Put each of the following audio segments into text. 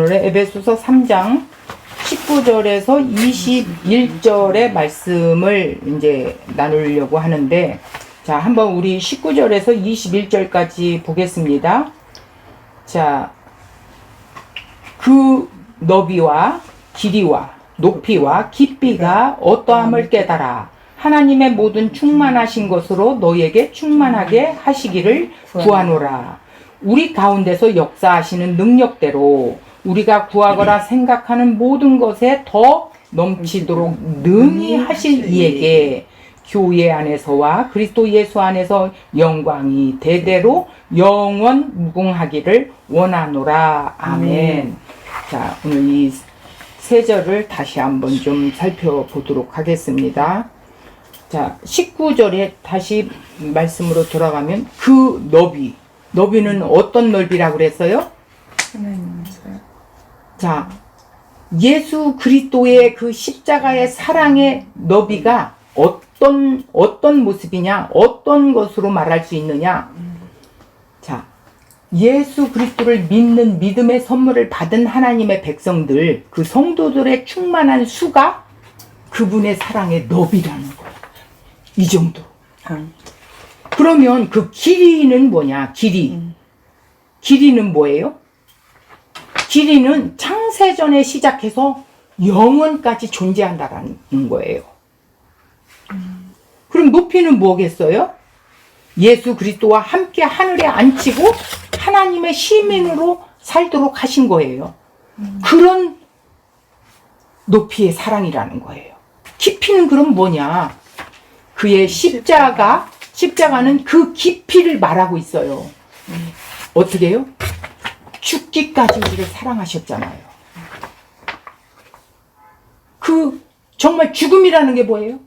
오늘의 에베소서 3장 19절에서 21절의 말씀을 이제 나누려고 하는데, 자, 한번 우리 19절에서 21절까지 보겠습니다. 자, 그 너비와 길이와 높이와 깊이가 어떠함을 깨달아 하나님의 모든 충만하신 것으로 너희에게 충만하게 하시기를 구하노라. 우리 가운데서 역사하시는 능력대로 우리가 구하거나 생각하는 모든 것에 더 넘치도록 능히 하실 이에게 교회 안에서와 그리스도 예수 안에서 영광이 대대로 영원 무궁하기를 원하노라. 아멘. 자, 오늘 이 세 절을 다시 한번 좀 살펴보도록 하겠습니다. 자, 19절에 다시 말씀으로 돌아가면 그 너비는 어떤 넓이라고 그랬어요? 자, 예수 그리스도의 그 십자가의 사랑의 너비가 어떤 모습이냐, 어떤 것으로 말할 수 있느냐. 자, 예수 그리스도를 믿는 믿음의 선물을 받은 하나님의 백성들, 그 성도들의 충만한 수가 그분의 사랑의 너비라는 거예요. 이 정도. 그러면 그 길이는 뭐냐? 길이는 뭐예요? 길이는 창세전에 시작해서 영원까지 존재한다라는 거예요. 그럼 높이는 뭐겠어요? 예수 그리스도와 함께 하늘에 앉히고 하나님의 시민으로 살도록 하신 거예요. 그런 높이의 사랑이라는 거예요. 깊이는 그럼 뭐냐? 그의 십자가는 그 깊이를 말하고 있어요. 어떻게 해요? 죽기까지 우리를 사랑하셨잖아요. 그 정말 죽음이라는 게 뭐예요?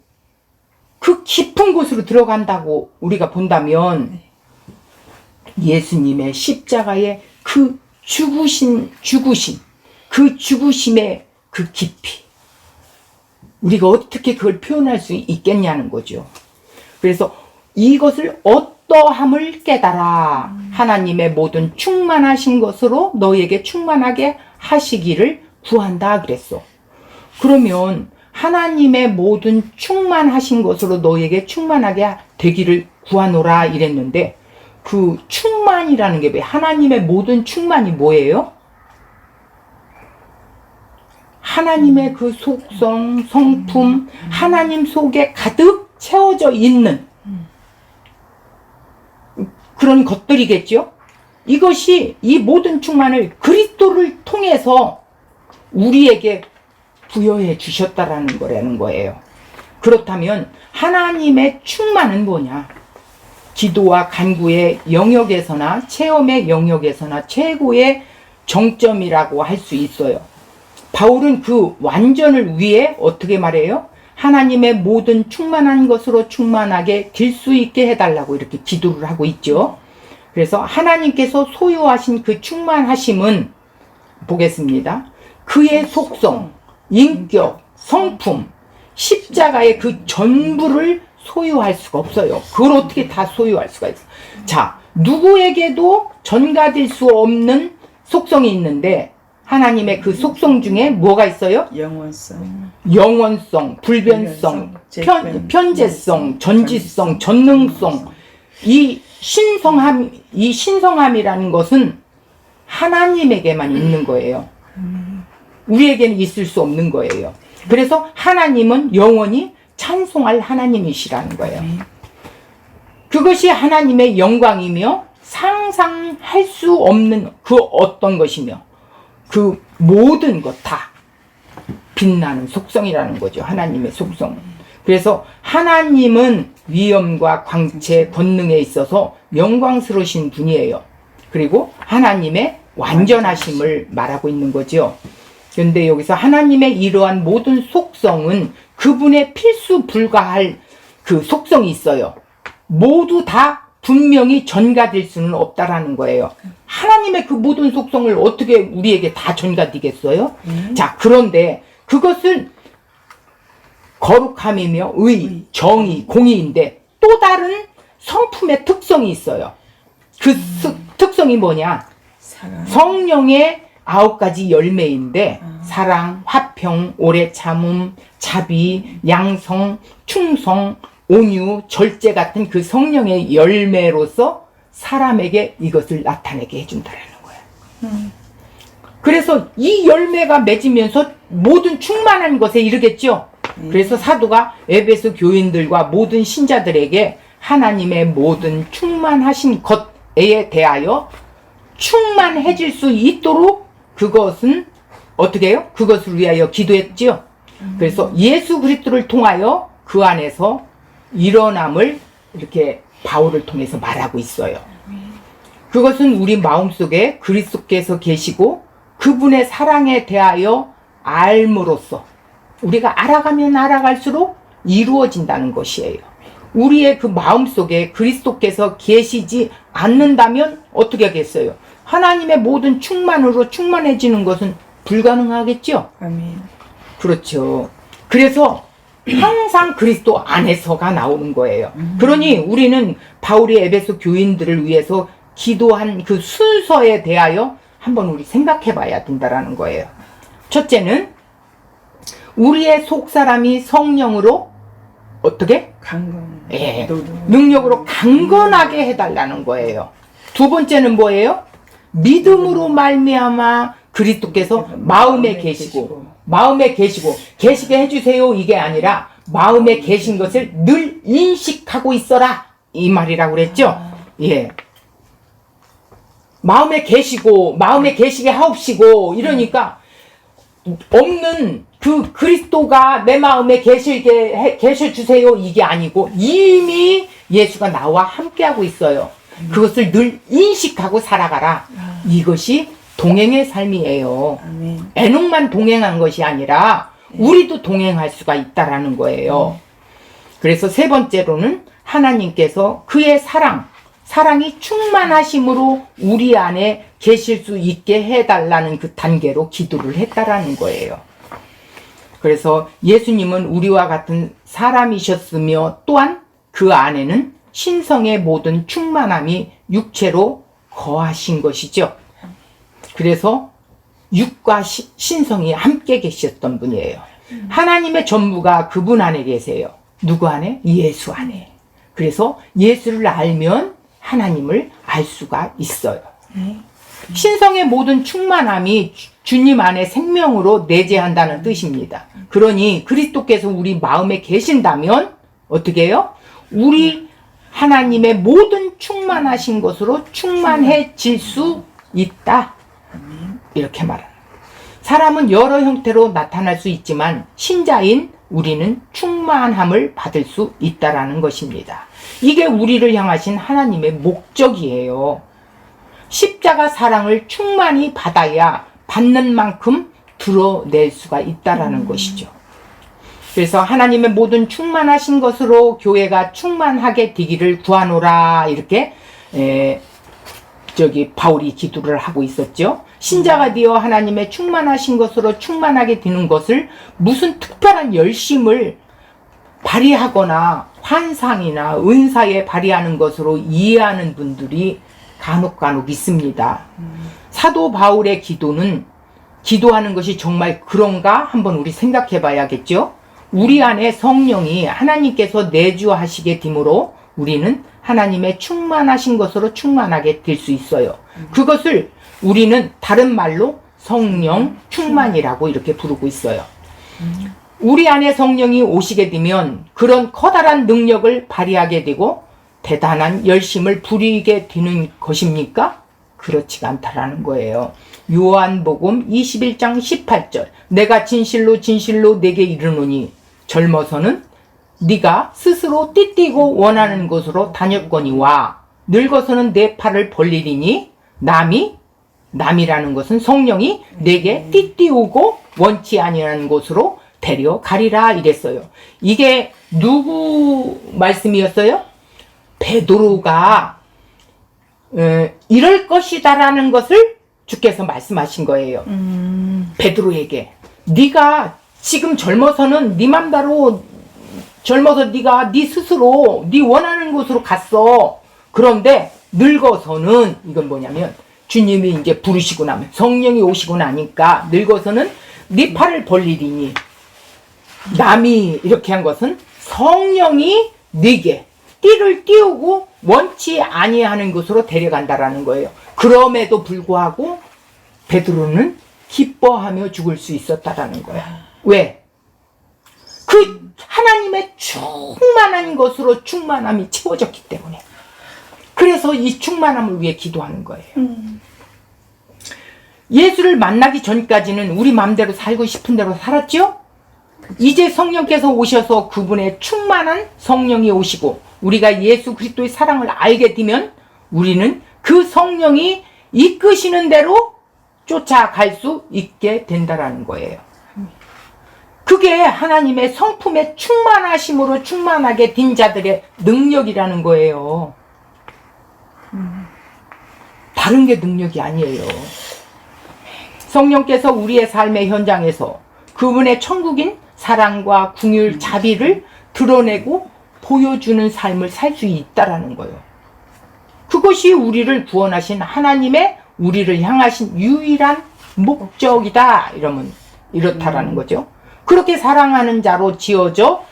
그 깊은 곳으로 들어간다고 우리가 본다면 예수님의 십자가의 그 그 죽으심의 그 깊이, 우리가 어떻게 그걸 표현할 수 있겠냐는 거죠. 그래서 이것을 어떠함을 깨달아 하나님의 모든 충만하신 것으로 너희에게 충만하게 하시기를 구한다 그랬어. 그러면 하나님의 모든 충만하신 것으로 너희에게 충만하게 되기를 구하노라 이랬는데, 그 충만이라는 게 뭐예요? 하나님의 모든 충만이 뭐예요? 하나님의 그 속성, 성품, 하나님 속에 가득 채워져 있는 그런 것들이겠죠? 이것이 이 모든 충만을 그리스도를 통해서 우리에게 부여해 주셨다라는 거라는 거예요. 그렇다면 하나님의 충만은 뭐냐? 기도와 간구의 영역에서나 체험의 영역에서나 최고의 정점이라고 할 수 있어요. 바울은 그 완전을 위해 어떻게 말해요? 하나님의 모든 충만한 것으로 충만하게 될 수 있게 해달라고 이렇게 기도를 하고 있죠. 그래서 하나님께서 소유하신 그 충만하심은 보겠습니다. 그의 속성, 인격, 성품, 십자가의 그 전부를 소유할 수가 없어요. 그걸 어떻게 다 소유할 수가 있어요? 자, 누구에게도 전가될 수 없는 속성이 있는데 하나님의 그 속성 중에 뭐가 있어요? 영원성, 불변성, 편재성, 전지성, 전능성. 이 신성함이라는 것은 하나님에게만 있는 거예요. 우리에게는 있을 수 없는 거예요. 그래서 하나님은 영원히 찬송할 하나님이시라는 거예요. 그것이 하나님의 영광이며 상상할 수 없는 그 어떤 것이며 그 모든 것 다 빛나는 속성이라는 거죠. 하나님의 속성. 그래서 하나님은 위엄과 광채, 권능에 있어서 영광스러우신 분이에요. 그리고 하나님의 완전하심을 말하고 있는 거죠. 그런데 여기서 하나님의 이러한 모든 속성은 그분의 필수 불가할 그 속성이 있어요. 모두 다 분명히 전가될 수는 없다라는 거예요. 하나님의 그 모든 속성을 어떻게 우리에게 다 전가되겠어요? 자, 그런데 그것은 거룩함이며 의, 정의, 공의인데 또 다른 성품의 특성이 있어요. 그 특성이 뭐냐? 성령의 9가지 열매인데 사랑, 화평, 오래 참음, 자비, 양성, 충성, 온유, 절제 같은 그 성령의 열매로서 사람에게 이것을 나타내게 해준다라는 거예요. 그래서 이 열매가 맺으면서 모든 충만한 것에 이르겠죠. 그래서 사도가 에베소 교인들과 모든 신자들에게 하나님의 모든 충만하신 것에 대하여 충만해질 수 있도록 그것은 어떻게 해요? 그것을 위하여 기도했지요. 그래서 예수 그리스도를 통하여 그 안에서 일어남을 이렇게 바울을 통해서 말하고 있어요. 그것은 우리 마음속에 그리스도께서 계시고 그분의 사랑에 대하여 알므로써 우리가 알아가면 알아갈수록 이루어진다는 것이에요. 우리의 그 마음속에 그리스도께서 계시지 않는다면 어떻게 하겠어요? 하나님의 모든 충만으로 충만해지는 것은 불가능하겠죠? 아멘. 그렇죠. 그래서 항상 그리스도 안에서가 나오는 거예요. 그러니 우리는 바울이 에베소 교인들을 위해서 기도한 그 순서에 대하여 한번 우리 생각해 봐야 된다라는 거예요. 첫째는 우리의 속사람이 성령으로 어떻게? 예, 능력으로 강건하게 해달라는 거예요. 두 번째는 뭐예요? 믿음으로 말미암아 그리스도께서 마음에 계시고 계시게 해주세요 이게 아니라 마음에 계신 것을 늘 인식하고 있어라 이 말이라고 그랬죠. 예. 마음에 계시게 하옵시고 이러니까 없는 그 그리스도가 내 마음에 계셔주세요 이게 아니고 이미 예수가 나와 함께하고 있어요. 그것을 늘 인식하고 살아가라. 이것이 동행의 삶이에요. 에녹만 동행한 것이 아니라 우리도 동행할 수가 있다라는 거예요. 그래서 세 번째로는 하나님께서 그의 사랑이 충만하심으로 우리 안에 계실 수 있게 해달라는 그 단계로 기도를 했다라는 거예요. 그래서 예수님은 우리와 같은 사람이셨으며 또한 그 안에는 신성의 모든 충만함이 육체로 거하신 것이죠. 그래서 육과 신성이 함께 계셨던 분이에요. 하나님의 전부가 그분 안에 계세요. 누구 안에? 예수 안에. 그래서 예수를 알면 하나님을 알 수가 있어요. 신성의 모든 충만함이 주님 안에 생명으로 내재한다는 뜻입니다. 그러니 그리스도께서 우리 마음에 계신다면 어떻게 해요? 우리 하나님의 모든 충만하신 것으로 충만해질 수 있다. 이렇게 말합니다. 사람은 여러 형태로 나타날 수 있지만 신자인 우리는 충만함을 받을 수 있다라는 것입니다. 이게 우리를 향하신 하나님의 목적이에요. 십자가 사랑을 충만히 받아야 받는 만큼 드러낼 수가 있다라는 것이죠. 그래서 하나님의 모든 충만하신 것으로 교회가 충만하게 되기를 구하노라 이렇게 바울이 기도를 하고 있었죠. 신자가 되어 하나님의 충만하신 것으로 충만하게 되는 것을 무슨 특별한 열심을 발휘하거나 환상이나 은사에 발휘하는 것으로 이해하는 분들이 간혹 있습니다. 사도 바울의 기도하는 것이 정말 그런가 한번 우리 생각해 봐야겠죠. 우리 안에 성령이 하나님께서 내주하시게 되므로 우리는 하나님의 충만하신 것으로 충만하게 될 수 있어요. 그것을 우리는 다른 말로 성령 충만이라고 이렇게 부르고 있어요. 우리 안에 성령이 오시게 되면 그런 커다란 능력을 발휘하게 되고 대단한 열심을 부리게 되는 것입니까? 그렇지가 않다라는 거예요. 요한복음 21장 18절 내가 진실로 내게 이르노니 젊어서는 네가 스스로 띠띠고 원하는 곳으로 다녔거니와 늙어서는 내 팔을 벌리리니 남이라는 것은 성령이 내게 띠띠우고 원치 아니하는 곳으로 데려가리라 이랬어요. 이게 누구 말씀이었어요? 베드로가 이럴 것이다라는 것을 주께서 말씀하신 거예요. 베드로에게 네가 지금 젊어서는 네 맘대로 젊어서 네가 네 스스로 네 원하는 곳으로 갔어. 그런데 늙어서는 이건 뭐냐면 주님이 이제 부르시고 나면 성령이 오시고 나니까 늙어서는 네 팔을 벌리리니 남이 이렇게 한 것은 성령이 네게 띠를 띄우고 원치 아니하는 곳으로 데려간다라는 거예요. 그럼에도 불구하고 베드로는 기뻐하며 죽을 수 있었다라는 거야. 왜? 그 하나님의 충만한 것으로 충만함이 채워졌기 때문에. 그래서 이 충만함을 위해 기도하는 거예요. 예수를 만나기 전까지는 우리 마음대로 살고 싶은 대로 살았죠? 이제 성령께서 오셔서 그분의 충만한 성령이 오시고 우리가 예수 그리스도의 사랑을 알게 되면 우리는 그 성령이 이끄시는 대로 쫓아갈 수 있게 된다라는 거예요. 그게 하나님의 성품의 충만하심으로 충만하게 된 자들의 능력이라는 거예요. 다른 게 능력이 아니에요. 성령께서 우리의 삶의 현장에서 그분의 천국인 사랑과 긍휼, 자비를 드러내고 보여주는 삶을 살 수 있다라는 거예요. 그것이 우리를 구원하신 하나님의 우리를 향하신 유일한 목적이다. 이러면 이렇다라는 거죠. 그렇게 사랑하는 자로 지어져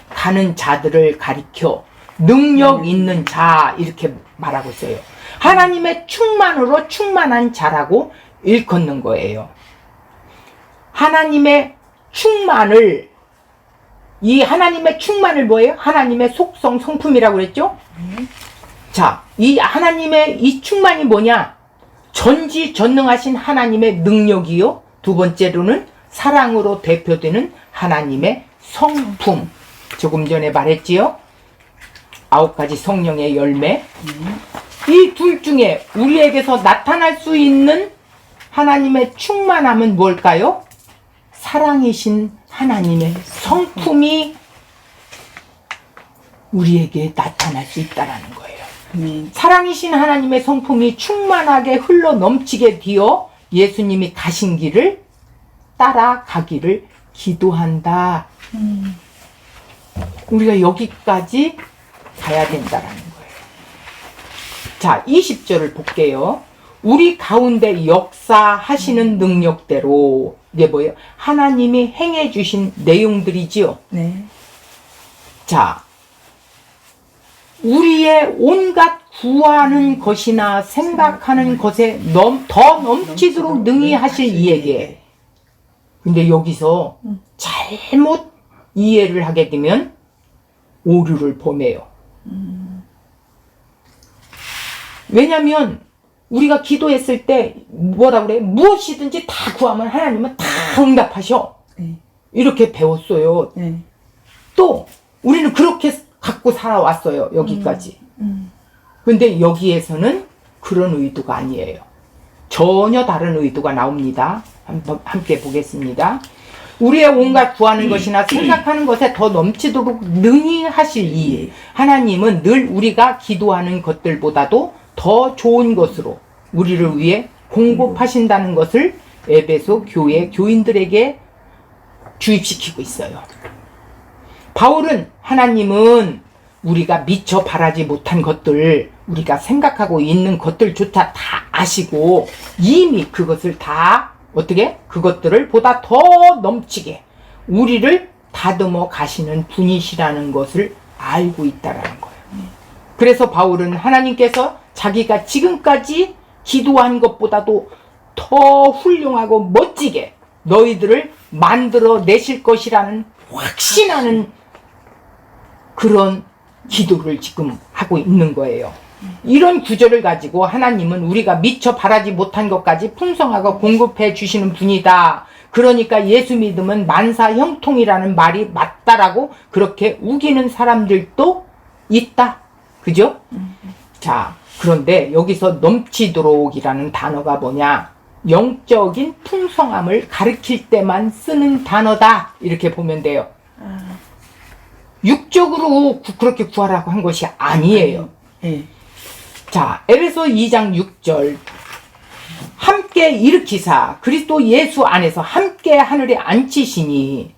가는 자들을 가리켜 능력 있는 자 이렇게 말하고 있어요. 하나님의 충만으로 충만한 자라고 일컫는 거예요. 하나님의 충만을 이 하나님의 충만을 뭐예요? 하나님의 속성, 성품이라고 그랬죠? 자, 이 하나님의 이 충만이 뭐냐? 전지전능하신 하나님의 능력이요. 두 번째로는 사랑으로 대표되는 하나님의 성품. 조금 전에 말했지요? 9가지 성령의 열매. 이 둘 중에 우리에게서 나타날 수 있는 하나님의 충만함은 뭘까요? 사랑이신 하나님의 성품이 우리에게 나타날 수 있다는 거예요. 사랑이신 하나님의 성품이 충만하게 흘러 넘치게 되어 예수님이 가신 길을 따라가기를 기도한다. 우리가 여기까지 가야 된다는 거예요. 자, 20절을 볼게요. 우리 가운데 역사하시는 능력대로 이게 뭐예요? 하나님이 행해 주신 내용들이지요. 네. 자, 우리의 온갖 구하는 것이나 생각하는 것에 더 넘치도록 능히 하실 이에게. 근데 여기서 잘못 이해를 하게 되면 오류를 범해요. 왜냐면 우리가 기도했을 때 뭐라 그래? 무엇이든지 다 구하면 하나님은 다 응답하셔. 네. 이렇게 배웠어요. 네. 또 우리는 그렇게 갖고 살아왔어요. 여기까지. 근데 여기에서는 그런 의도가 아니에요. 전혀 다른 의도가 나옵니다. 한번 함께 보겠습니다. 우리의 온갖 구하는 것이나 생각하는 것에 더 넘치도록 능히 하실 이 하나님은 늘 우리가 기도하는 것들보다도 더 좋은 것으로 우리를 위해 공급하신다는 것을 에베소 교회 교인들에게 주입시키고 있어요. 바울은 하나님은 우리가 미처 바라지 못한 것들, 우리가 생각하고 있는 것들조차 다 아시고 이미 그것을 다 어떻게? 그것들을 보다 더 넘치게 우리를 다듬어 가시는 분이시라는 것을 알고 있다라는 거예요. 그래서 바울은 하나님께서 자기가 지금까지 기도한 것보다도 더 훌륭하고 멋지게 너희들을 만들어 내실 것이라는 확신하는 그런 기도를 지금 하고 있는 거예요. 이런 구절을 가지고 하나님은 우리가 미처 바라지 못한 것까지 풍성하고 공급해 주시는 분이다. 그러니까 예수 믿으면 만사 형통이라는 말이 맞다라고 그렇게 우기는 사람들도 있다. 그죠? 자, 그런데 여기서 넘치도록이라는 단어가 뭐냐? 영적인 풍성함을 가리킬 때만 쓰는 단어다. 이렇게 보면 돼요. 육적으로 그렇게 구하라고 한 것이 아니에요. 네. 자, 에베소 2장 6절. 함께 일으키사 그리스도 예수 안에서 함께 하늘에 앉히시니.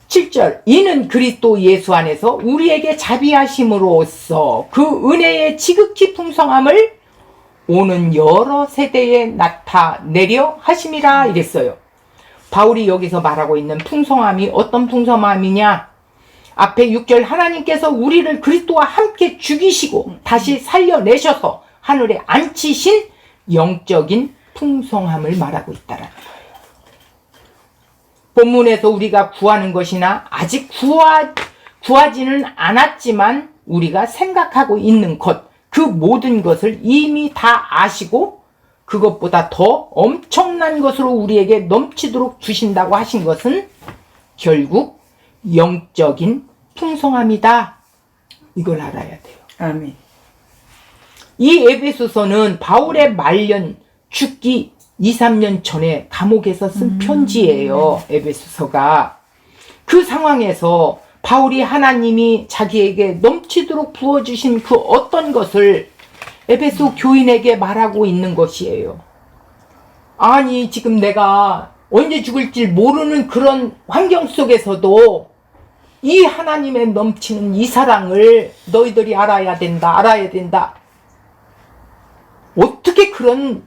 7절. 이는 그리스도 예수 안에서 우리에게 자비하심으로써 그 은혜의 지극히 풍성함을 오는 여러 세대에 나타내려 하심이라 이랬어요. 바울이 여기서 말하고 있는 풍성함이 어떤 풍성함이냐? 앞에 6절 하나님께서 우리를 그리스도와 함께 죽이시고 다시 살려내셔서 하늘에 앉히신 영적인 풍성함을 말하고 있다라는 거예요. 본문에서 우리가 구하는 것이나 아직 구하지는 않았지만 우리가 생각하고 있는 것, 그 모든 것을 이미 다 아시고 그것보다 더 엄청난 것으로 우리에게 넘치도록 주신다고 하신 것은 결국 영적인 풍성함이다. 이걸 알아야 돼요. 아멘. 이 에베소서는 바울의 말년 죽기 2, 3년 전에 감옥에서 쓴 편지예요. 에베소서가. 그 상황에서 바울이 하나님이 자기에게 넘치도록 부어주신 그 어떤 것을 에베소 교인에게 말하고 있는 것이에요. 아니 지금 내가 언제 죽을지 모르는 그런 환경 속에서도 이 하나님의 넘치는 이 사랑을 너희들이 알아야 된다. 알아야 된다. 어떻게 그런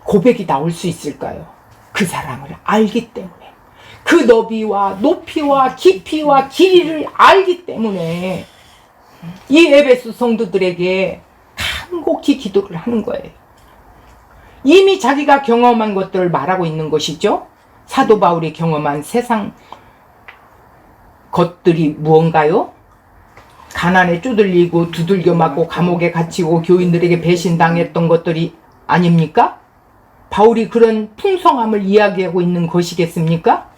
고백이 나올 수 있을까요? 그 사랑을 알기 때문에. 그 너비와 높이와 깊이와 길이를 알기 때문에 이 에베소 성도들에게 간곡히 기도를 하는 거예요. 이미 자기가 경험한 것들을 말하고 있는 것이죠. 사도 바울이 경험한 세상 것들이 무언가요? 가난에 쪼들리고 두들겨 맞고 감옥에 갇히고 교인들에게 배신당했던 것들이 아닙니까? 바울이 그런 풍성함을 이야기하고 있는 것이겠습니까?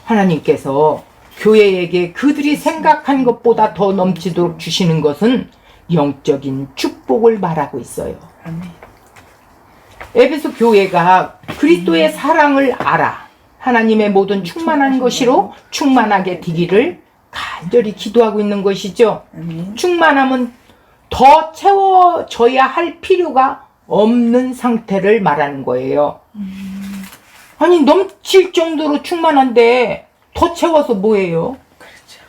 하나님께서 교회에게 그들이 생각한 것보다 더 넘치도록 주시는 것은 영적인 축복을 말하고 있어요. 아멘. 에베소 교회가 그리스도의 사랑을 알아 하나님의 모든 충만한 것으로 충만하게 되기를 간절히 기도하고 있는 것이죠. 아멘. 충만함은 더 채워져야 할 필요가 없는 상태를 말하는 거예요. 아니 넘칠 정도로 충만한데 더 채워서 뭐예요? 그렇죠.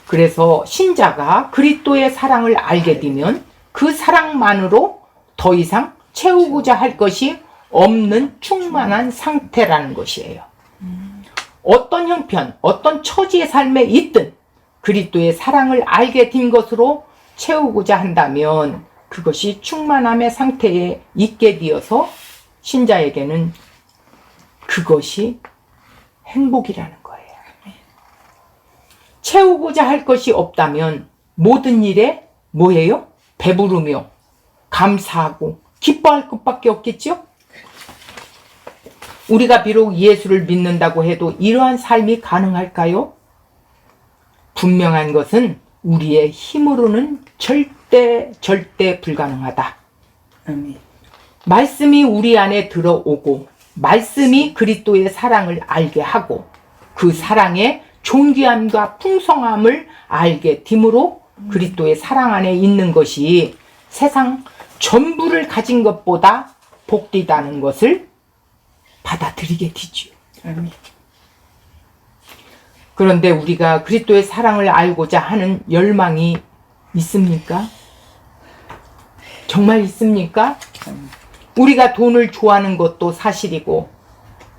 그래서 신자가 그리스도의 사랑을 알게 되면 그 사랑만으로 더 이상 채우고자 할 것이 없는 충만한 상태라는 것이에요. 어떤 형편, 어떤 처지의 삶에 있든 그리스도의 사랑을 알게 된 것으로 채우고자 한다면 그것이 충만함의 상태에 있게 되어서 신자에게는 그것이 행복이라는 거예요. 채우고자 할 것이 없다면 모든 일에 뭐예요? 배부르며 감사하고 기뻐할 것밖에 없겠죠? 우리가 비록 예수를 믿는다고 해도 이러한 삶이 가능할까요? 분명한 것은 우리의 힘으로는 절대 불가능하다. 아멘. 말씀이 우리 안에 들어오고 말씀이 그리스도의 사랑을 알게 하고 그 사랑의 존귀함과 풍성함을 알게 됨으로 그리스도의 사랑 안에 있는 것이 세상 전부를 가진 것보다 복되다는 것을 받아들이게 되죠. 아멘. 그런데 우리가 그리스도의 사랑을 알고자 하는 열망이 있습니까? 정말 있습니까? 우리가 돈을 좋아하는 것도 사실이고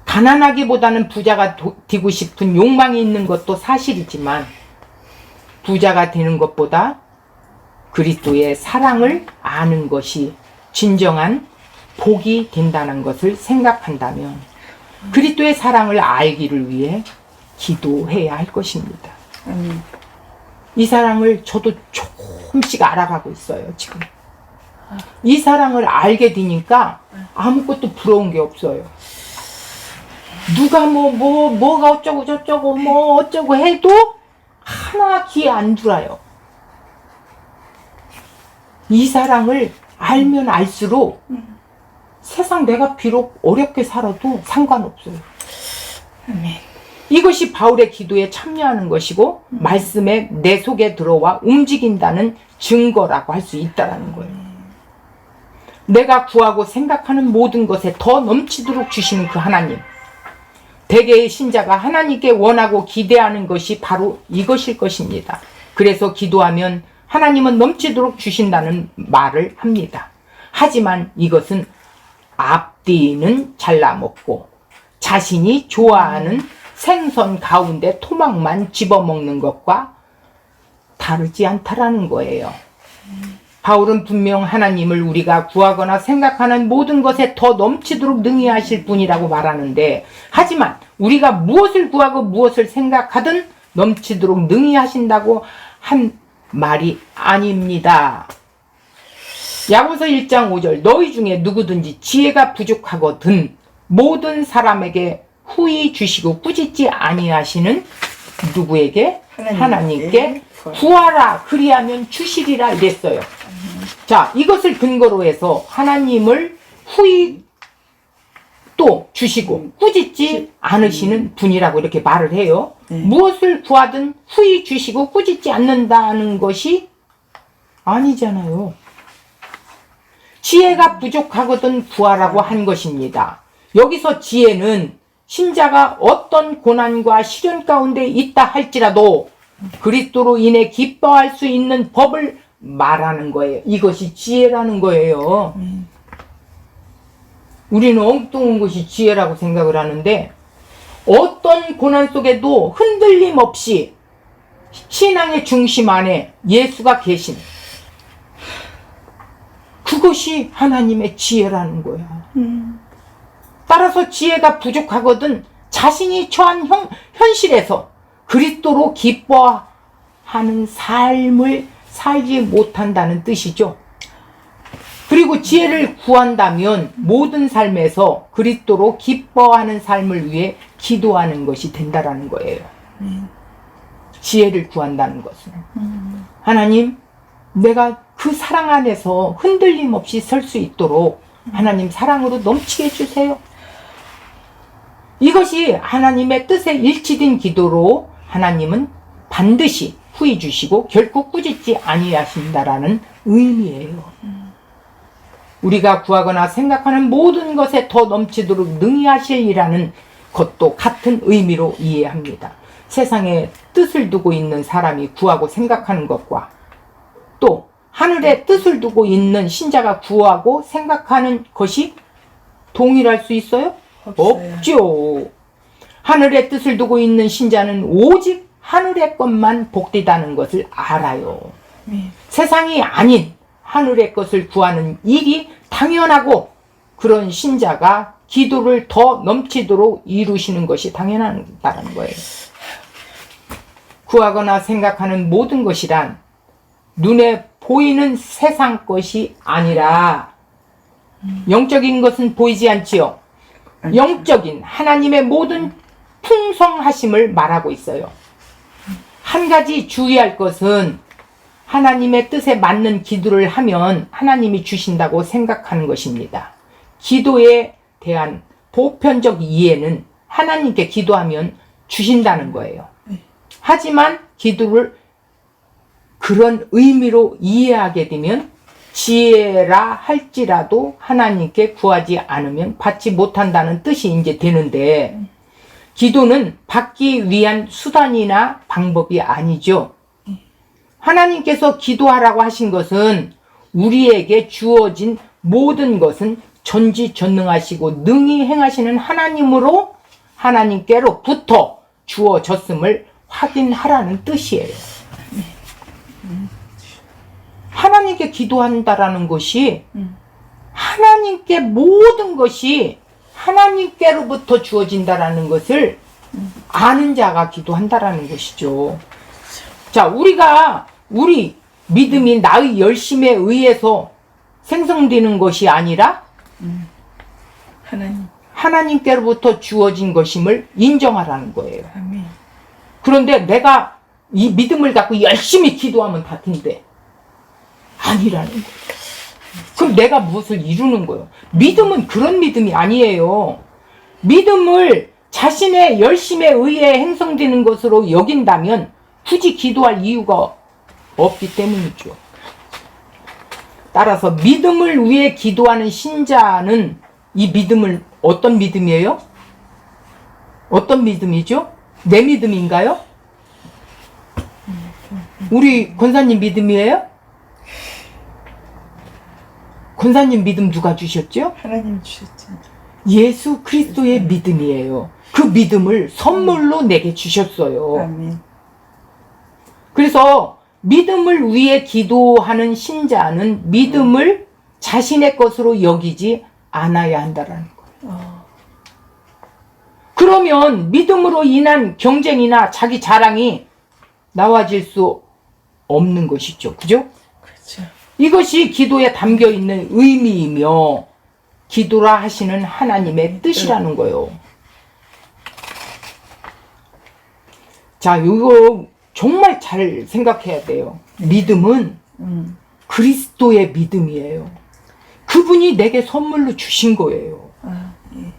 가난하기보다는 부자가 되고 싶은 욕망이 있는 것도 사실이지만 부자가 되는 것보다 그리스도의 사랑을 아는 것이 진정한 복이 된다는 것을 생각한다면 그리스도의 사랑을 알기를 위해 기도해야 할 것입니다. 이 사랑을 저도 조금씩 알아가고 있어요, 지금. 이 사랑을 알게 되니까 아무것도 부러운 게 없어요. 누가 뭐가 어쩌고 저쩌고 어쩌고 해도 하나 귀에 안 들어요. 이 사랑을 알면 알수록 세상 내가 비록 어렵게 살아도 상관없어요. 아멘. 이것이 바울의 기도에 참여하는 것이고 말씀에 내 속에 들어와 움직인다는 증거라고 할 수 있다는 거예요. 내가 구하고 생각하는 모든 것에 더 넘치도록 주시는 그 하나님. 대개의 신자가 하나님께 원하고 기대하는 것이 바로 이것일 것입니다. 그래서 기도하면 하나님은 넘치도록 주신다는 말을 합니다. 하지만 이것은 앞뒤는 잘라먹고 자신이 좋아하는 생선 가운데 토막만 집어먹는 것과 다르지 않다라는 거예요. 바울은 분명 하나님을 우리가 구하거나 생각하는 모든 것에 더 넘치도록 능히 하실 분이라고 말하는데, 하지만 우리가 무엇을 구하고 무엇을 생각하든 넘치도록 능히 하신다고 한 말이 아닙니다. 야고보서 1장 5절 너희 중에 누구든지 지혜가 부족하거든 모든 사람에게 후히 주시고 꾸짖지 아니하시는 누구에게? 하나님께 구하라 그리하면 주시리라 이랬어요. 자, 이것을 근거로 해서 하나님을 후히 또 주시고 꾸짖지 않으시는 분이라고 이렇게 말을 해요. 무엇을 구하든 후히 주시고 꾸짖지 않는다는 것이 아니잖아요. 지혜가 부족하거든 구하라고 한 것입니다. 여기서 지혜는 신자가 어떤 고난과 시련 가운데 있다 할지라도 그리스도로 인해 기뻐할 수 있는 법을 말하는 거예요. 이것이 지혜라는 거예요. 우리는 엉뚱한 것이 지혜라고 생각을 하는데, 어떤 고난 속에도 흔들림 없이 신앙의 중심 안에 예수가 계신, 그것이 하나님의 지혜라는 거야. 따라서 지혜가 부족하거든 자신이 처한 현실에서 그리스도로 기뻐하는 삶을 살지 못한다는 뜻이죠. 그리고 지혜를 구한다면 모든 삶에서 그리스도로 기뻐하는 삶을 위해 기도하는 것이 된다라는 거예요. 지혜를 구한다는 것은 하나님, 내가 그 사랑 안에서 흔들림 없이 설 수 있도록 하나님 사랑으로 넘치게 해주세요. 이것이 하나님의 뜻에 일치된 기도로 하나님은 반드시 후히 주시고 결코 꾸짖지 아니하신다라는 의미예요. 우리가 구하거나 생각하는 모든 것에 더 넘치도록 능히 하시리라는 것도 같은 의미로 이해합니다. 세상에 뜻을 두고 있는 사람이 구하고 생각하는 것과 또 하늘에 뜻을 두고 있는 신자가 구하고 생각하는 것이 동일할 수 있어요? 없죠. 하늘에 뜻을 두고 있는 신자는 오직 하늘의 것만 복되다는 것을 알아요. 세상이 아닌 하늘의 것을 구하는 일이 당연하고, 그런 신자가 기도를 더 넘치도록 이루시는 것이 당연하다는 거예요. 구하거나 생각하는 모든 것이란 눈에 보이는 세상 것이 아니라 영적인 것은 보이지 않지요. 영적인 하나님의 모든 풍성하심을 말하고 있어요. 한 가지 주의할 것은 하나님의 뜻에 맞는 기도를 하면 하나님이 주신다고 생각하는 것입니다. 기도에 대한 보편적 이해는 하나님께 기도하면 주신다는 거예요. 하지만 기도를 그런 의미로 이해하게 되면 지혜라 할지라도 하나님께 구하지 않으면 받지 못한다는 뜻이 이제 되는데, 기도는 받기 위한 수단이나 방법이 아니죠. 하나님께서 기도하라고 하신 것은 우리에게 주어진 모든 것은 전지전능하시고 능히 행하시는 하나님으로 하나님께로부터 주어졌음을 확인하라는 뜻이에요. 하나님께 기도한다라는 것이 하나님께 모든 것이 하나님께로부터 주어진다라는 것을 아는 자가 기도한다라는 것이죠. 자, 우리 믿음이 나의 열심에 의해서 생성되는 것이 아니라 하나님께로부터 주어진 것임을 인정하라는 거예요. 그런데 내가 이 믿음을 갖고 열심히 기도하면 다 된대. 아니라는 거예요. 그럼 내가 무엇을 이루는 거예요? 믿음은 그런 믿음이 아니에요. 믿음을 자신의 열심에 의해 행성되는 것으로 여긴다면 굳이 기도할 이유가 없기 때문이죠. 따라서 믿음을 위해 기도하는 신자는 이 믿음을 어떤 믿음이에요? 어떤 믿음이죠? 내 믿음인가요? 우리 권사님 믿음이에요? 권사님 믿음 누가 주셨죠? 하나님 주셨잖아. 예수 그리스도의 믿음이에요. 그 믿음을 선물로 내게 주셨어요. 아멘. 그래서 믿음을 위해 기도하는 신자는 믿음을 자신의 것으로 여기지 않아야 한다라는 거예요. 그러면 믿음으로 인한 경쟁이나 자기 자랑이 나와질 수 없는 것이죠. 그죠? 그렇죠. 이것이 기도에 담겨 있는 의미이며 기도라 하시는 하나님의 뜻이라는 거예요. 자, 이거 정말 잘 생각해야 돼요. 믿음은 그리스도의 믿음이에요. 그분이 내게 선물로 주신 거예요. 예.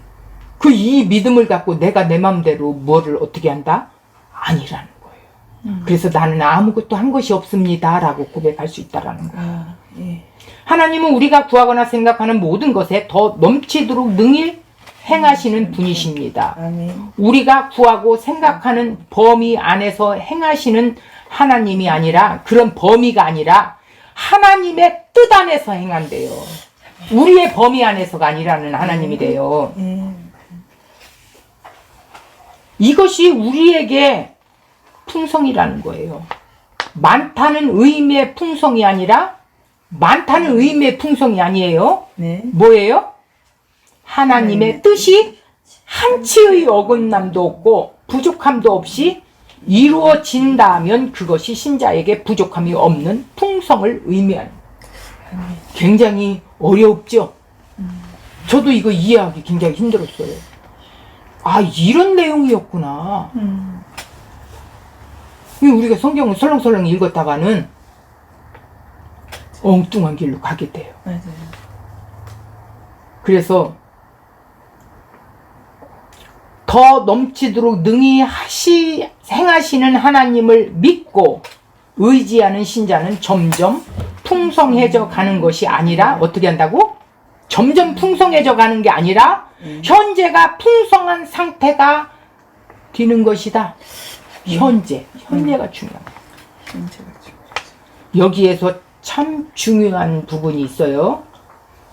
그 이 믿음을 갖고 내가 내 맘대로 뭐를 어떻게 한다? 아니라는 거예요. 그래서 나는 아무것도 한 것이 없습니다 라고 고백할 수 있다라는 거예요. 예. 하나님은 우리가 구하거나 생각하는 모든 것에 더 넘치도록 능히 행하시는 분이십니다. 아멘. 우리가 구하고 생각하는 범위 안에서 행하시는 하나님이 아니라, 그런 범위가 아니라 하나님의 뜻 안에서 행한대요. 우리의 범위 안에서가 아니라는 하나님이 돼요. 예. 이것이 우리에게 풍성이라는 거예요. 많다는 의미의 풍성이 아니라, 많다는 의미의 풍성이 아니에요. 네. 뭐예요? 하나님의 뜻이 한치의 어긋남도 없고 부족함도 없이 이루어진다면 그것이 신자에게 부족함이 없는 풍성을 의미하는, 굉장히 어렵죠? 저도 이거 이해하기 굉장히 힘들었어요. 아, 이런 내용이었구나. 우리가 성경을 설렁설렁 읽었다가는 엉뚱한 길로 가게 돼요. 맞아요. 그래서 더 넘치도록 능히 행하시는 하나님을 믿고 의지하는 신자는 점점 풍성해져 가는 것이 아니라, 어떻게 한다고? 점점 풍성해져 가는 게 아니라 현재가 풍성한 상태가 되는 것이다. 현재가 중요합니다. 현재가 중요하죠. 여기에서 참 중요한 부분이 있어요.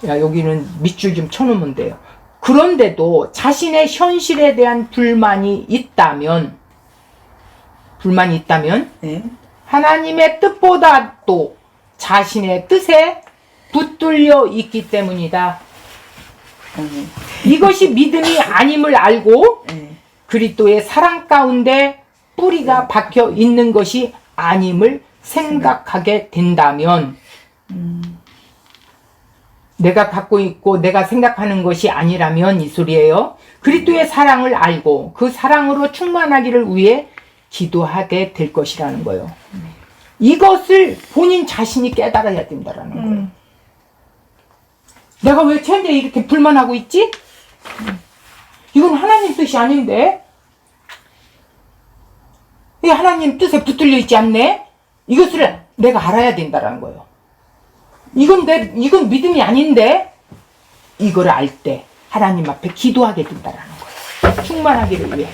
야, 여기는 밑줄 좀 쳐놓으면 돼요. 그런데도 자신의 현실에 대한 불만이 있다면 네. 하나님의 뜻보다 또 자신의 뜻에 붙들려 있기 때문이다. 아멘. 이것이 믿음이 아님을 알고 네. 그리스도의 사랑 가운데 뿌리가 박혀 있는 것이 아님을 생각하게 된다면, 내가 갖고 있고 내가 생각하는 것이 아니라면 이 소리예요. 그리스도의 사랑을 알고 그 사랑으로 충만하기를 위해 기도하게 될 것이라는 거예요. 이것을 본인 자신이 깨달아야 된다라는 거예요. 내가 왜 현재 이렇게 불만하고 있지? 이건 하나님 뜻이 아닌데? 이 하나님 뜻에 붙들려 있지 않네? 이것을 내가 알아야 된다라는 거예요. 이건 믿음이 아닌데? 이걸 알 때 하나님 앞에 기도하게 된다라는 거예요. 충만하기를 위해.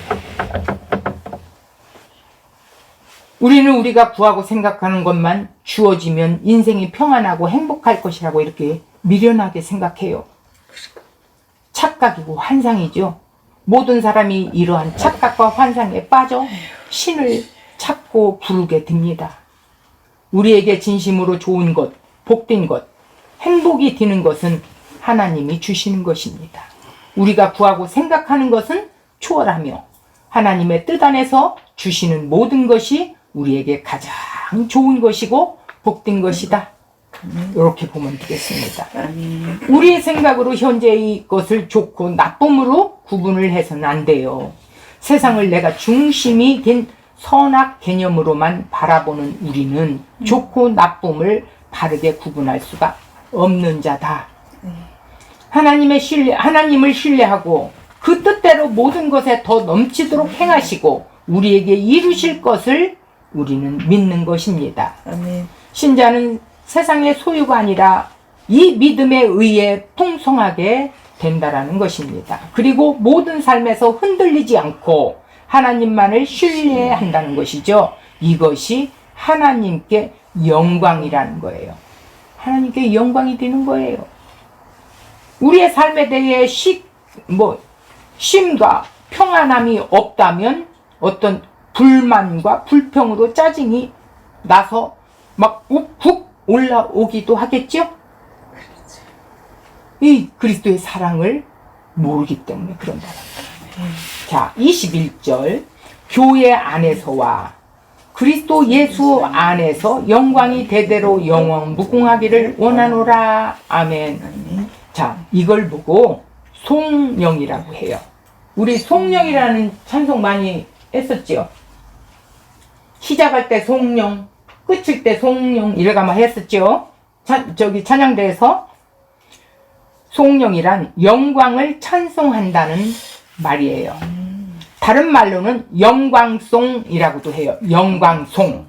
우리는 우리가 구하고 생각하는 것만 주어지면 인생이 평안하고 행복할 것이라고 이렇게 미련하게 생각해요. 착각이고 환상이죠. 모든 사람이 이러한 착각과 환상에 빠져 신을 찾고 부르게 됩니다. 우리에게 진심으로 좋은 것, 복된 것, 행복이 되는 것은 하나님이 주시는 것입니다. 우리가 구하고 생각하는 것은 초월하며 하나님의 뜻 안에서 주시는 모든 것이 우리에게 가장 좋은 것이고 복된 것이다. 이렇게 보면 되겠습니다. 우리의 생각으로 현재의 것을 좋고 나쁨으로 구분을 해서는 안 돼요. 세상을 내가 중심이 된 선악 개념으로만 바라보는 우리는 좋고 나쁨을 바르게 구분할 수가 없는 자다. 하나님을 신뢰하고 그 뜻대로 모든 것에 더 넘치도록 행하시고 우리에게 이루실 것을 우리는 믿는 것입니다. 아멘. 신자는 세상의 소유가 아니라 이 믿음에 의해 풍성하게 된다라는 것입니다. 그리고 모든 삶에서 흔들리지 않고 하나님만을 신뢰한다는 것이죠. 이것이 하나님께 영광이라는 거예요. 하나님께 영광이 되는 거예요. 우리의 삶에 대해 쉼과 평안함이 없다면 어떤 불만과 불평으로 짜증이 나서 막 욱훅 올라오기도 하겠죠? 이 그리스도의 사랑을 모르기 때문에 그런다는 거예요. 자, 21절. 교회 안에서와 그리스도 예수 안에서 영광이 대대로 영원 무궁하기를 원하노라. 아멘. 자, 이걸 보고 송영이라고 해요. 우리 송영이라는 찬송 많이 했었지요. 시작할 때 송영, 끝일 때 송영 이래가만 했었죠. 찬양대에서 송영이란 영광을 찬송한다는 말이에요. 다른 말로는 영광송이라고도 해요. 영광송.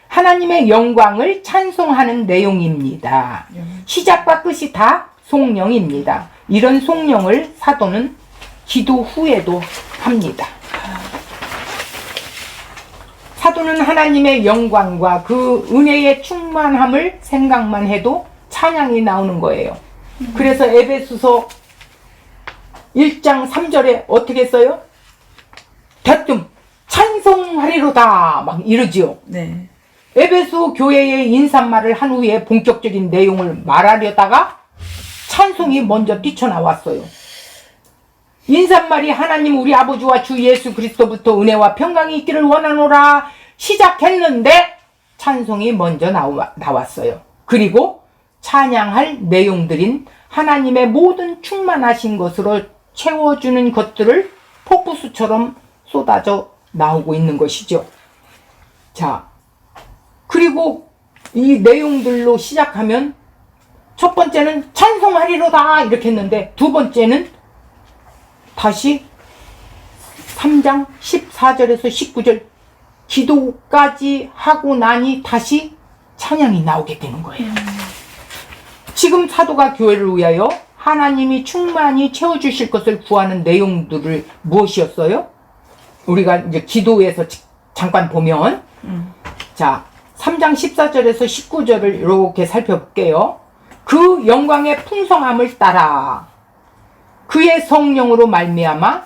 하나님의 영광을 찬송하는 내용입니다. 시작과 끝이 다 송영입니다. 이런 송영을 사도는 기도 후에도 합니다. 사도는 하나님의 영광과 그 은혜의 충만함을 생각만 해도 찬양이 나오는 거예요. 그래서 에베소서 1장 3절에 어떻게 써요? 대뜸 찬송하리로다 막 이러지요. 네. 에베소 교회의 인사말을 한 후에 본격적인 내용을 말하려다가 찬송이 먼저 뛰쳐나왔어요. 인사말이 하나님 우리 아버지와 주 예수 그리스도부터 은혜와 평강이 있기를 원하노라 시작했는데 찬송이 먼저 나왔어요. 그리고 찬양할 내용들인 하나님의 모든 충만하신 것으로 채워주는 것들을 폭포수처럼 쏟아져 나오고 있는 것이죠. 자, 그리고 이 내용들로 시작하면 첫 번째는 찬송하리로다 이렇게 했는데 두 번째는 다시 3장 14절에서 19절 기도까지 하고 나니 다시 찬양이 나오게 되는 거예요. 지금 사도가 교회를 위하여 하나님이 충만히 채워주실 것을 구하는 내용들을 무엇이었어요? 우리가 이제 기도에서 잠깐 보면 자 3장 14절에서 19절을 이렇게 살펴볼게요. 그 영광의 풍성함을 따라 그의 성령으로 말미암아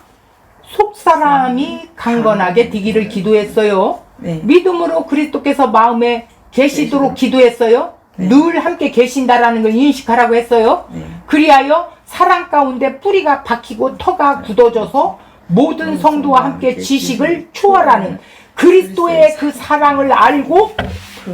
속사람이 강건하게 되기를 기도했어요. 네. 믿음으로 그리스도께서 마음에 계시도록 기도했어요. 네. 늘 함께 계신다라는 걸 인식하라고 했어요. 네. 그리하여 사랑 가운데 뿌리가 박히고 터가 굳어져서 모든 성도와 함께 지식을 초월하는 그리스도의 그 사랑을 알고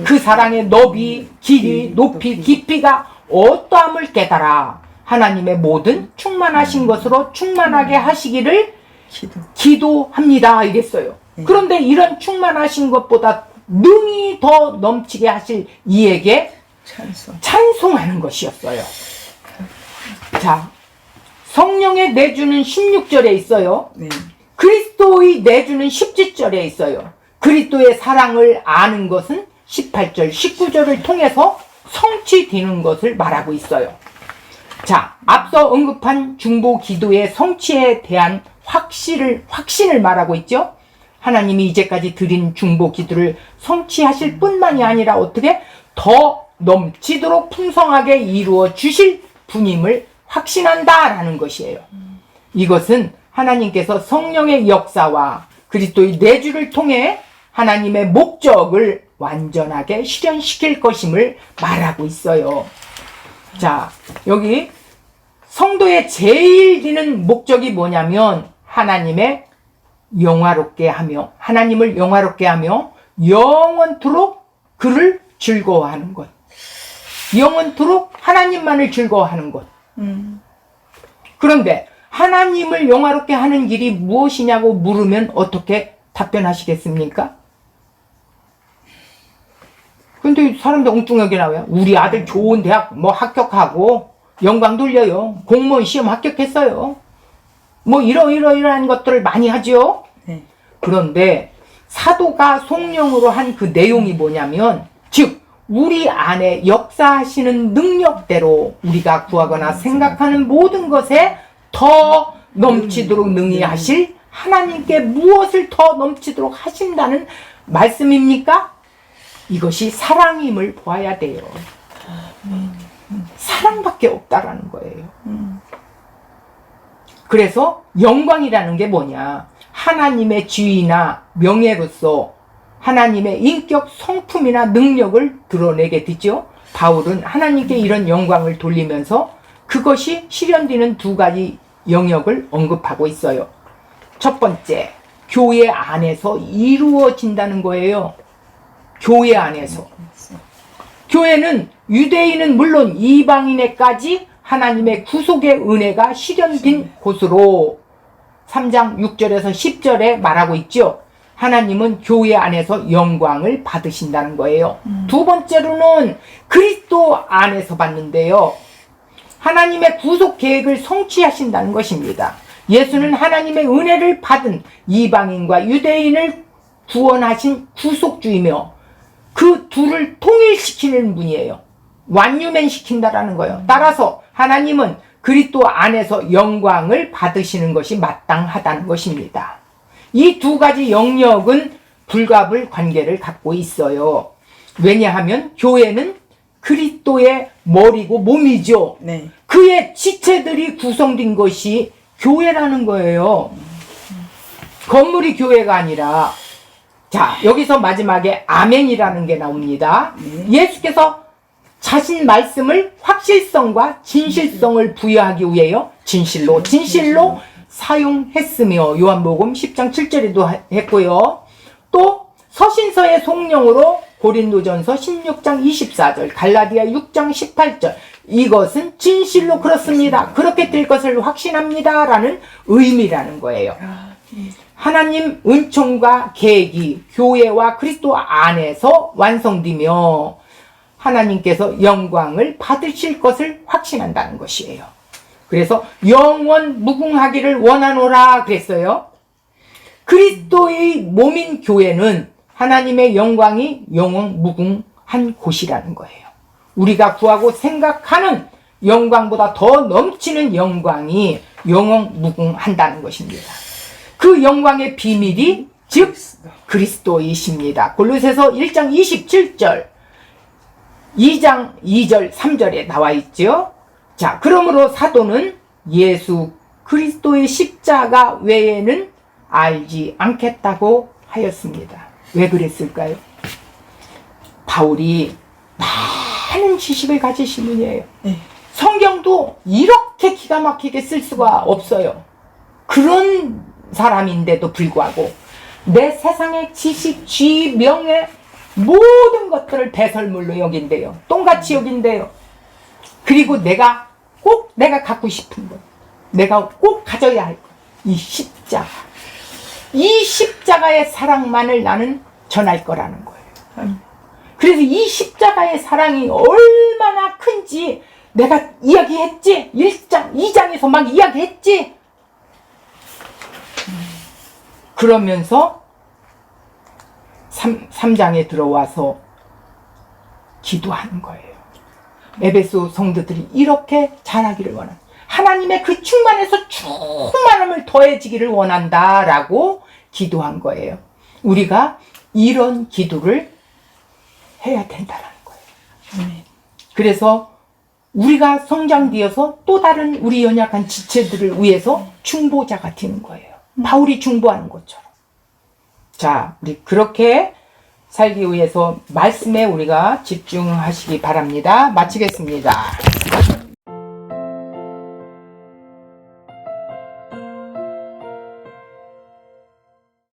그 사랑의 너비, 길이, 높이, 깊이가 어떠함을 깨달아 하나님의 모든 충만하신 것으로 충만하게 하시기를 기도합니다 이랬어요. 그런데 이런 충만하신 것보다 능히 더 넘치게 하실 이에게 찬송하는 것이었어요. 자, 성령의 내주는 16절에 있어요. 네. 그리스도의 내주는 17절에 있어요. 그리스도의 사랑을 아는 것은 18절, 19절을 통해서 성취되는 것을 말하고 있어요. 자, 앞서 언급한 중보 기도의 성취에 대한 확신을 말하고 있죠. 하나님이 이제까지 드린 중보 기도를 성취하실 뿐만이 아니라 어떻게 더 넘치도록 풍성하게 이루어 주실 분임을 확신한다라는 것이에요. 이것은 하나님께서 성령의 역사와 그리스도의 내주를 통해 하나님의 목적을 완전하게 실현시킬 것임을 말하고 있어요. 자, 여기 성도의 제일 드는 목적이 뭐냐면 하나님을 영화롭게 하며 영원토록 그를 즐거워하는 것. 영원토록 하나님만을 즐거워하는 것. 그런데 하나님을 영화롭게 하는 길이 무엇이냐고 물으면 어떻게 답변하시겠습니까? 근데 사람들 엉뚱하게 나와요. 우리 아들 좋은 대학 합격하고 영광 돌려요. 공무원 시험 합격했어요. 이러이러한 것들을 많이 하죠. 네. 그런데 사도가 성령으로 한 그 내용이 뭐냐면 즉 우리 안에 역사하시는 능력대로 우리가 구하거나 생각하는 모든 것에 더 넘치도록 능히 하실 하나님께 무엇을 더 넘치도록 하신다는 말씀입니까? 이것이 사랑임을 보아야 돼요. 사랑밖에 없다라는 거예요. 그래서 영광이라는 게 뭐냐? 하나님의 지위나 명예로서 하나님의 인격 성품이나 능력을 드러내게 되죠. 바울은 하나님께 이런 영광을 돌리면서 그것이 실현되는 두 가지 영역을 언급하고 있어요. 첫 번째, 교회 안에서 이루어진다는 거예요. 교회 안에서. 교회는 유대인은 물론 이방인에까지 하나님의 구속의 은혜가 실현된 곳으로 3장 6절에서 10절에 말하고 있죠. 하나님은 교회 안에서 영광을 받으신다는 거예요. 두 번째로는 그리스도 안에서 받는데요. 하나님의 구속 계획을 성취하신다는 것입니다. 예수는 하나님의 은혜를 받은 이방인과 유대인을 구원하신 구속주이며 그 둘을 통일시키는 분이에요. 완유맨 시킨다라는 거예요. 따라서 하나님은 그리스도 안에서 영광을 받으시는 것이 마땅하다는 것입니다. 이 두 가지 영역은 불가불 관계를 갖고 있어요. 왜냐하면 교회는 그리스도의 머리고 몸이죠. 네. 그의 지체들이 구성된 것이 교회라는 거예요. 건물이 교회가 아니라. 자, 여기서 마지막에 아멘이라는 게 나옵니다. 예수께서 자신 말씀을 확실성과 진실성을 부여하기 위하여 진실로 사용했으며 요한복음 10장 7절에도 했고요. 또 서신서의 송령으로 고린도전서 16장 24절, 갈라디아 6장 18절, 이것은 진실로 그렇습니다. 그렇게 될 것을 확신합니다. 라는 의미라는 거예요. 하나님 은총과 계획이 교회와 그리스도 안에서 완성되며 하나님께서 영광을 받으실 것을 확신한다는 것이에요. 그래서 영원 무궁하기를 원하노라 그랬어요. 그리스도의 몸인 교회는 하나님의 영광이 영원 무궁한 곳이라는 거예요. 우리가 구하고 생각하는 영광보다 더 넘치는 영광이 영원 무궁한다는 것입니다. 그 영광의 비밀이 즉 그리스도이십니다. 골로새서 1장 27절 2장 2절 3절에 나와 있죠. 자, 그러므로 사도는 예수 그리스도의 십자가 외에는 알지 않겠다고 하였습니다. 왜 그랬을까요? 바울이 많은 지식을 가지신 분이에요. 네. 성경도 이렇게 기가 막히게 쓸 수가 없어요. 그런 사람인데도 불구하고 내 세상의 지식, 지위, 명예 모든 것들을 배설물로 여긴대요. 똥같이 여긴대요. 그리고 내가 갖고 싶은 것, 내가 꼭 가져야 할 것, 이 십자가. 이 십자가의 사랑만을 나는 전할 거라는 거예요. 그래서 이 십자가의 사랑이 얼마나 큰지 내가 이야기했지. 1장, 2장에서 막 이야기했지. 그러면서 3장에 들어와서 기도하는 거예요. 에베소 성도들이 이렇게 자라기를 원한다. 하나님의 그 충만에서 충만함을 더해지기를 원한다라고 기도한 거예요. 우리가 이런 기도를 해야 된다는 거예요. 그래서 우리가 성장되어서 또 다른 우리 연약한 지체들을 위해서 중보자가 되는 거예요. 바울이 중보하는 것처럼. 자, 우리 그렇게 살기 위해서 말씀에 우리가 집중하시기 바랍니다. 마치겠습니다.